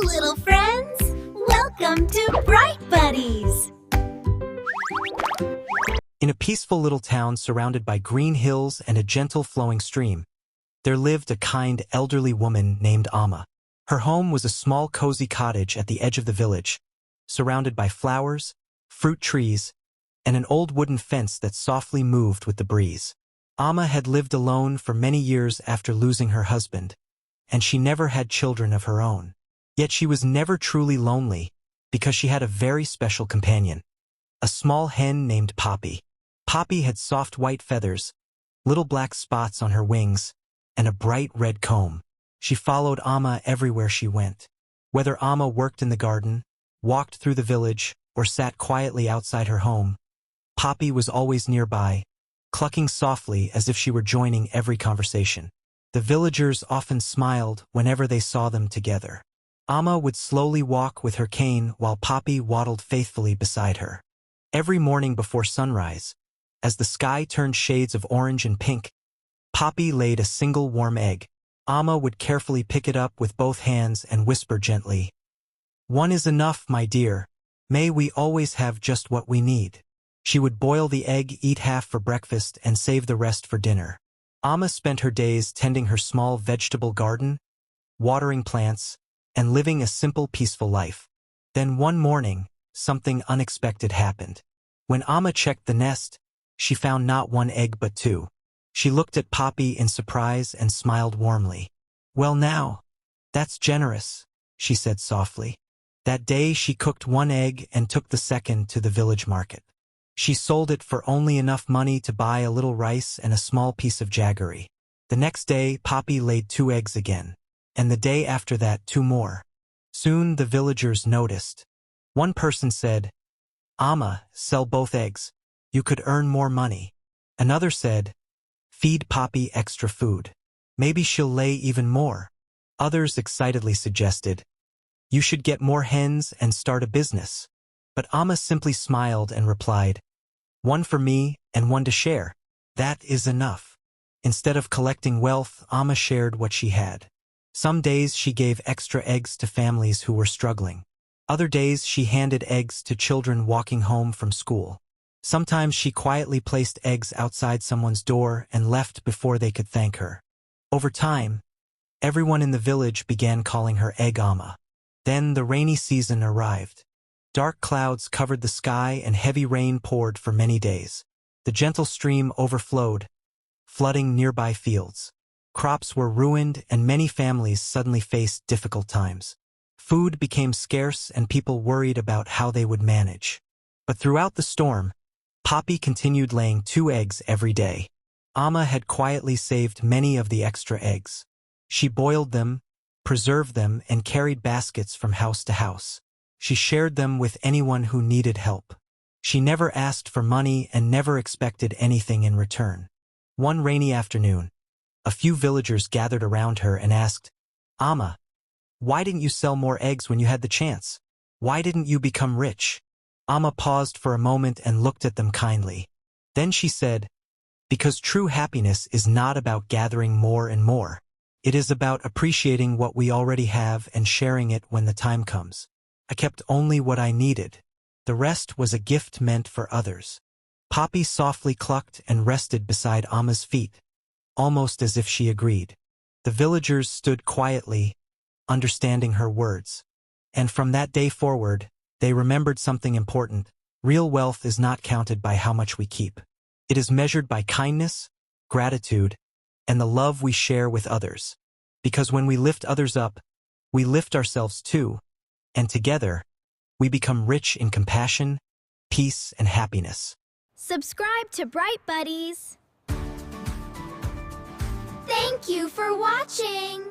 little friends! Welcome to Bright Buddies! In a peaceful little town surrounded by green hills and a gentle flowing stream, there lived a kind elderly woman named Amma. Her home was a small cozy cottage at the edge of the village, surrounded by flowers, fruit trees, and an old wooden fence that softly moved with the breeze. Amma had lived alone for many years after losing her husband, and she never had children of her own. Yet she was never truly lonely, because she had a very special companion, a small hen named Poppy. Poppy had soft white feathers, little black spots on her wings, and a bright red comb. She followed Amma everywhere she went. Whether Amma worked in the garden, walked through the village, or sat quietly outside her home, Poppy was always nearby, clucking softly as if she were joining every conversation. The villagers often smiled whenever they saw them together. Amma would slowly walk with her cane while Poppy waddled faithfully beside her. Every morning before sunrise, as the sky turned shades of orange and pink, Poppy laid a single warm egg. Amma would carefully pick it up with both hands and whisper gently, "One is enough, my dear. May we always have just what we need." She would boil the egg, eat half for breakfast, and save the rest for dinner. Amma spent her days tending her small vegetable garden, watering plants, and living a simple, peaceful life. Then one morning, something unexpected happened. When Amma checked the nest, she found not one egg but two. She looked at Poppy in surprise and smiled warmly. "Well now, that's generous," she said softly. That day she cooked one egg and took the second to the village market. She sold it for only enough money to buy a little rice and a small piece of jaggery. The next day Poppy laid 2 eggs again, and the day after that 2 more. Soon the villagers noticed. One person said, "Amma, sell both eggs. You could earn more money." Another said, "Feed Poppy extra food. Maybe she'll lay even more." Others excitedly suggested, "You should get more hens and start a business." But Amma simply smiled and replied, "One for me and one to share. That is enough." Instead of collecting wealth, Amma shared what she had. Some days she gave extra eggs to families who were struggling. Other days she handed eggs to children walking home from school. Sometimes she quietly placed eggs outside someone's door and left before they could thank her. Over time, everyone in the village began calling her Egg Amma. Then the rainy season arrived. Dark clouds covered the sky and heavy rain poured for many days. The gentle stream overflowed, flooding nearby fields. Crops were ruined and many families suddenly faced difficult times. Food became scarce and people worried about how they would manage. But throughout the storm, Poppy continued laying 2 eggs every day. Amma had quietly saved many of the extra eggs. She boiled them, preserved them, and carried baskets from house to house. She shared them with anyone who needed help. She never asked for money and never expected anything in return. One rainy afternoon, a few villagers gathered around her and asked, "Amma, why didn't you sell more eggs when you had the chance? Why didn't you become rich?" Amma paused for a moment and looked at them kindly. Then she said, "Because true happiness is not about gathering more and more. It is about appreciating what we already have and sharing it when the time comes. I kept only what I needed. The rest was a gift meant for others." Poppy softly clucked and rested beside Amma's feet, almost as if she agreed. The villagers stood quietly, understanding her words. And from that day forward, they remembered something important. Real wealth is not counted by how much we keep. It is measured by kindness, gratitude, and the love we share with others. Because when we lift others up, we lift ourselves too, and together, we become rich in compassion, peace, and happiness. Subscribe to Bright Buddies! Thank you for watching!